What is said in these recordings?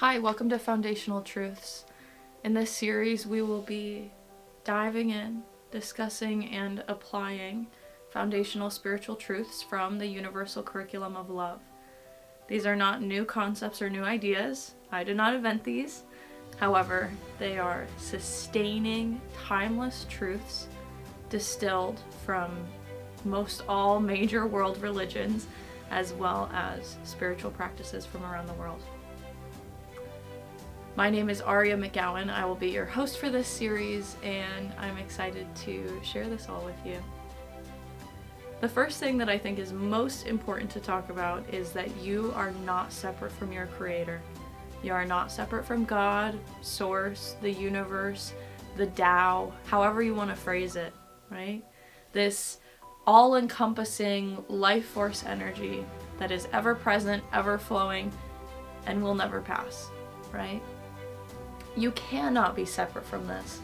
Hi, welcome to Foundational Truths. In this series, we will be diving in, discussing, and applying foundational spiritual truths from the universal curriculum of love. These are not new concepts or new ideas. I did not invent these. However, they are sustaining, timeless truths distilled from most all major world religions, as well as spiritual practices from around the world. My name is Aria McGowan. I will be your host for this series, and I'm excited to share this all with you. The first thing that I think is most important to talk about is that you are not separate from your Creator. You are not separate from God, Source, the universe, the Tao, however you want to phrase it, right? This all-encompassing life force energy that is ever present, ever flowing, and will never pass, right? You cannot be separate from this.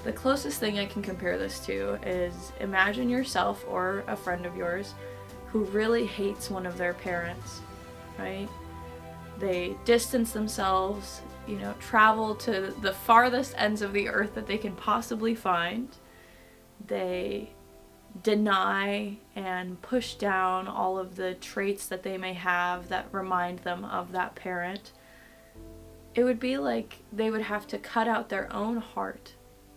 The closest thing I can compare this to is imagine yourself or a friend of yours who really hates one of their parents, right? They distance themselves, travel to the farthest ends of the earth that they can possibly find. They deny and push down all of the traits that they may have that remind them of that parent. It would be like they would have to cut out their own heart,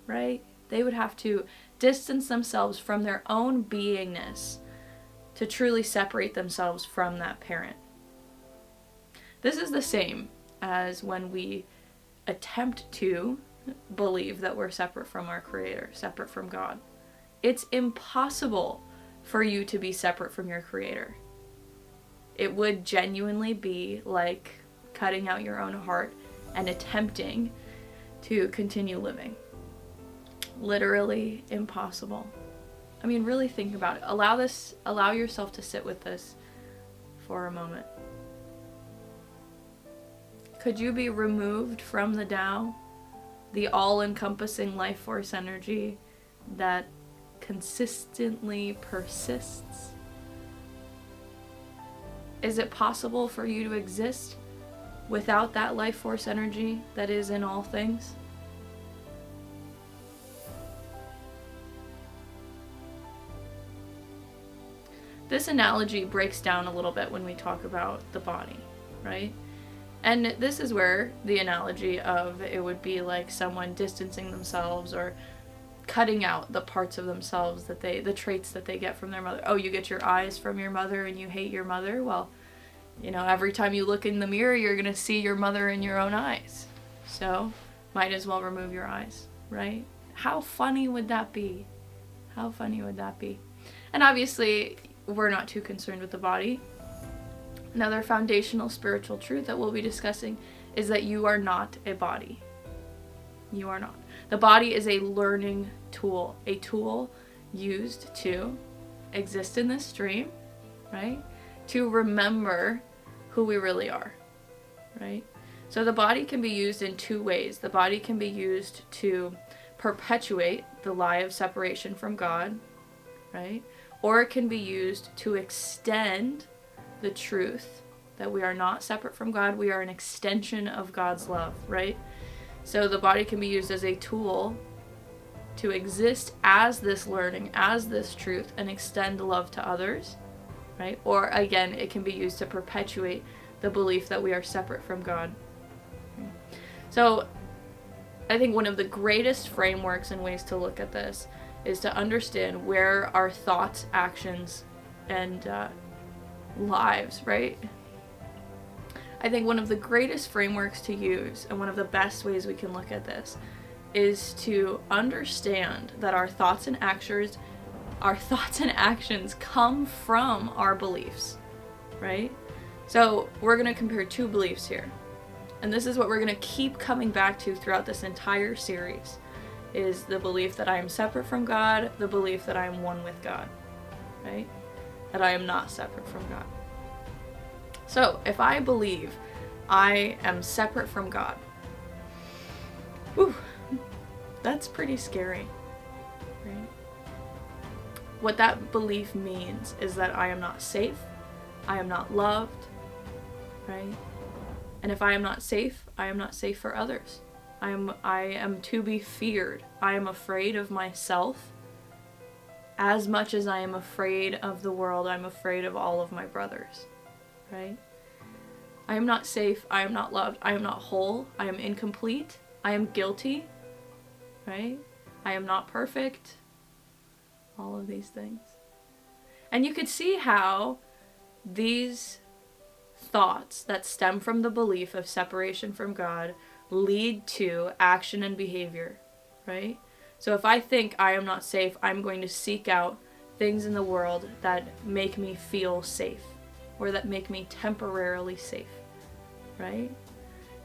right? They would have to distance themselves from their own beingness to truly separate themselves from that parent. This is the same as when we attempt to believe that we're separate from our Creator, separate from God. It's impossible for you to be separate from your Creator. It would genuinely be like cutting out your own heart and attempting to continue living. Literally impossible. I mean, really think about it. Allow yourself to sit with this for a moment. Could you be removed from the Tao, the all-encompassing life force energy that consistently persists? Is it possible for you to exist without that life force energy that is in all things? This analogy breaks down a little bit when we talk about the body, right? And this is where the analogy of it would be like someone distancing themselves or cutting out the parts of themselves the traits that they get from their mother. Oh, you get your eyes from your mother and you hate your mother? Well, every time you look in the mirror, you're going to see your mother in your own eyes. So, might as well remove your eyes, right? How funny would that be? How funny would that be? And obviously, we're not too concerned with the body. Another foundational spiritual truth that we'll be discussing is that you are not a body. You are not. The body is a learning tool, a tool used to exist in this stream, right? To remember who we really are, right? So the body can be used in two ways. The body can be used to perpetuate the lie of separation from God, right? Or it can be used to extend the truth that we are not separate from God. We are an extension of God's love, right? So the body can be used as a tool to exist as this learning, as this truth, and extend love to others, right? Or again, it can be used to perpetuate the belief that we are separate from God. So I think one of the greatest frameworks and ways to look at this is to understand where our thoughts, actions, and lives, right? I think one of the greatest frameworks to use and one of the best ways we can look at this is to understand that our thoughts and actions come from our beliefs, right? So we're going to compare two beliefs here. And this is what we're going to keep coming back to throughout this entire series, is the belief that I am separate from God, the belief that I am one with God, right? That I am not separate from God. So if I believe I am separate from God, that's pretty scary, right? What that belief means is that I am not safe, I am not loved, right? And if I am not safe, I am not safe for others. I am to be feared. I am afraid of myself as much as I am afraid of the world. I'm afraid of all of my brothers, right? I am not safe. I am not loved. I am not whole. I am incomplete. I am guilty, right? I am not perfect. All of these things. And you could see how these thoughts that stem from the belief of separation from God lead to action and behavior, right? So if I think I am not safe, I'm going to seek out things in the world that make me feel safe, or that make me temporarily safe, right?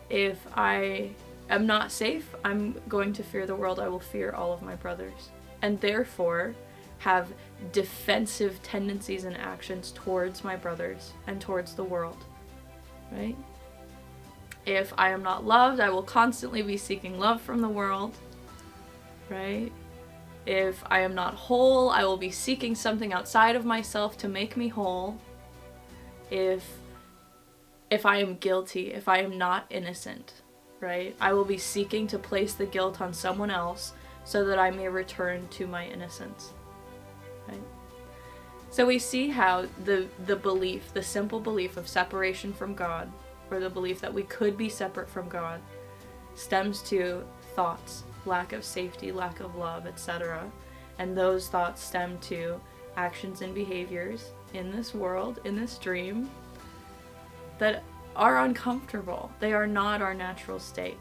If I am not safe, I'm going to fear the world. I will fear all of my brothers, and therefore have defensive tendencies and actions towards my brothers and towards the world, right? If I am not loved, I will constantly be seeking love from the world, right? If I am not whole, I will be seeking something outside of myself to make me whole. If I am guilty, if I am not innocent, right? I will be seeking to place the guilt on someone else so that I may return to my innocence, right? So we see how the belief, the simple belief of separation from God, or the belief that we could be separate from God, stems to thoughts, lack of safety, lack of love, etc. And those thoughts stem to actions and behaviors in this world, in this dream, that are uncomfortable. They are not our natural state,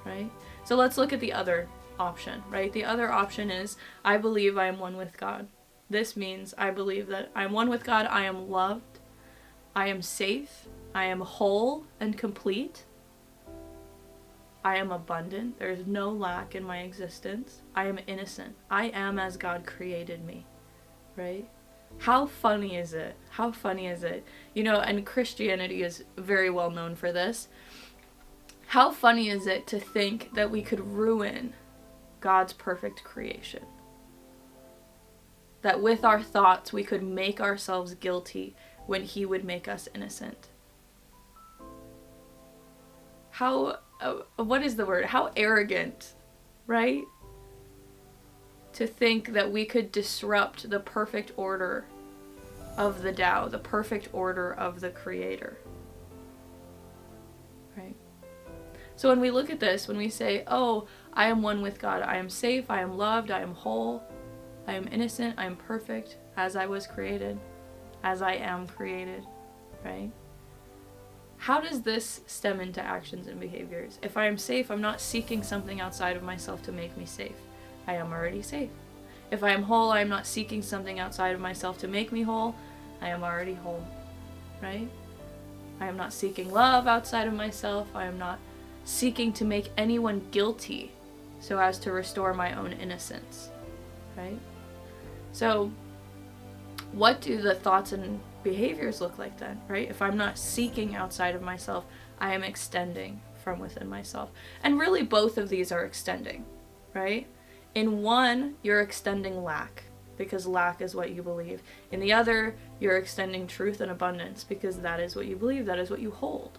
right? So let's look at the other option, right? The other option is, I believe I am one with God. This means I believe that I am one with God, I am loved, I am safe, I am whole and complete, I am abundant, there is no lack in my existence, I am innocent, I am as God created me, right? How funny is it? How funny is it? You know, and Christianity is very well known for this. How funny is it to think that we could ruin God's perfect creation? That with our thoughts we could make ourselves guilty when He would make us innocent. How, what is the word? How arrogant, right? To think that we could disrupt the perfect order of the Tao, the perfect order of the Creator, right? So when we look at this, when we say, oh, I am one with God, I am safe, I am loved, I am whole, I am innocent, I am perfect, as I was created, as I am created, right? How does this stem into actions and behaviors? If I am safe, I'm not seeking something outside of myself to make me safe. I am already safe. If I am whole, I am not seeking something outside of myself to make me whole. I am already whole, right? I am not seeking love outside of myself. I am not seeking to make anyone guilty so as to restore my own innocence, right? So what do the thoughts and behaviors look like then, right? If I'm not seeking outside of myself, I am extending from within myself. And really both of these are extending, right? In one, you're extending lack, because lack is what you believe. In the other, you're extending truth and abundance, because that is what you believe, that is what you hold,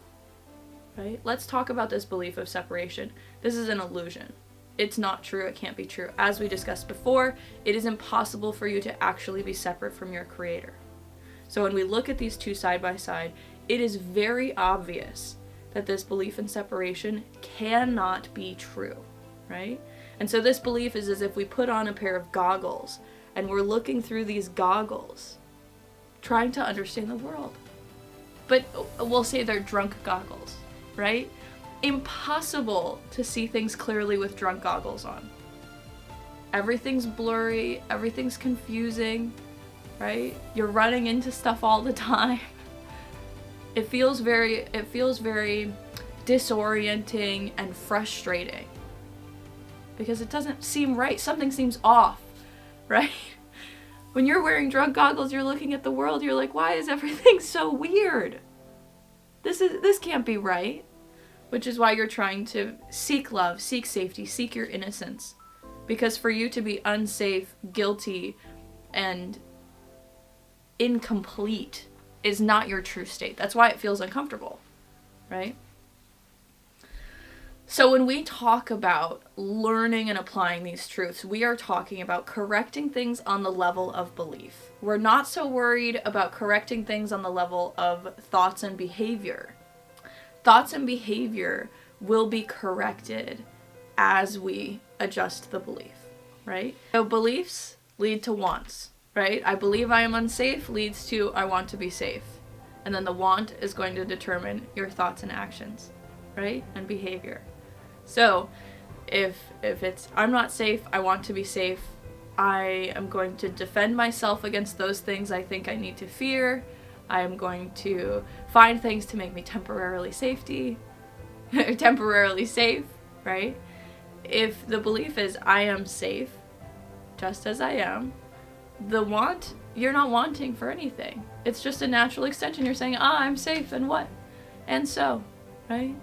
right? Let's talk about this belief of separation. This is an illusion. It's not true, it can't be true. As we discussed before, it is impossible for you to actually be separate from your Creator. So when we look at these two side by side, it is very obvious that this belief in separation cannot be true, right? And so this belief is as if we put on a pair of goggles and we're looking through these goggles, trying to understand the world. But we'll say they're drunk goggles, right? Impossible to see things clearly with drunk goggles on. Everything's blurry, everything's confusing, right? You're running into stuff all the time. It feels very disorienting and frustrating. Because it doesn't seem right. Something seems off, right? When you're wearing drunk goggles, you're looking at the world, you're like, why is everything so weird? This can't be right. Which is why you're trying to seek love, seek safety, seek your innocence. Because for you to be unsafe, guilty, and incomplete is not your true state. That's why it feels uncomfortable, right? So when we talk about learning and applying these truths, we are talking about correcting things on the level of belief. We're not so worried about correcting things on the level of thoughts and behavior. Thoughts and behavior will be corrected as we adjust the belief, right? So beliefs lead to wants, right? I believe I am unsafe leads to I want to be safe. And then the want is going to determine your thoughts and actions, right? And behavior. So if it's I'm not safe, I want to be safe, I am going to defend myself against those things I think I need to fear. I am going to find things to make me temporarily safe, right? If the belief is I am safe, just as I am, the want, you're not wanting for anything. It's just a natural extension. You're saying, I'm safe, and what? And so, right?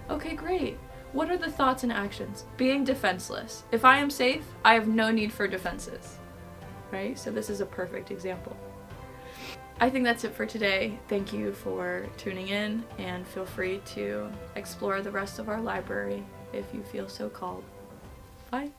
Okay, great. What are the thoughts and actions? Being defenseless. If I am safe, I have no need for defenses, right? So this is a perfect example. I think that's it for today. Thank you for tuning in, and feel free to explore the rest of our library if you feel so called. Bye.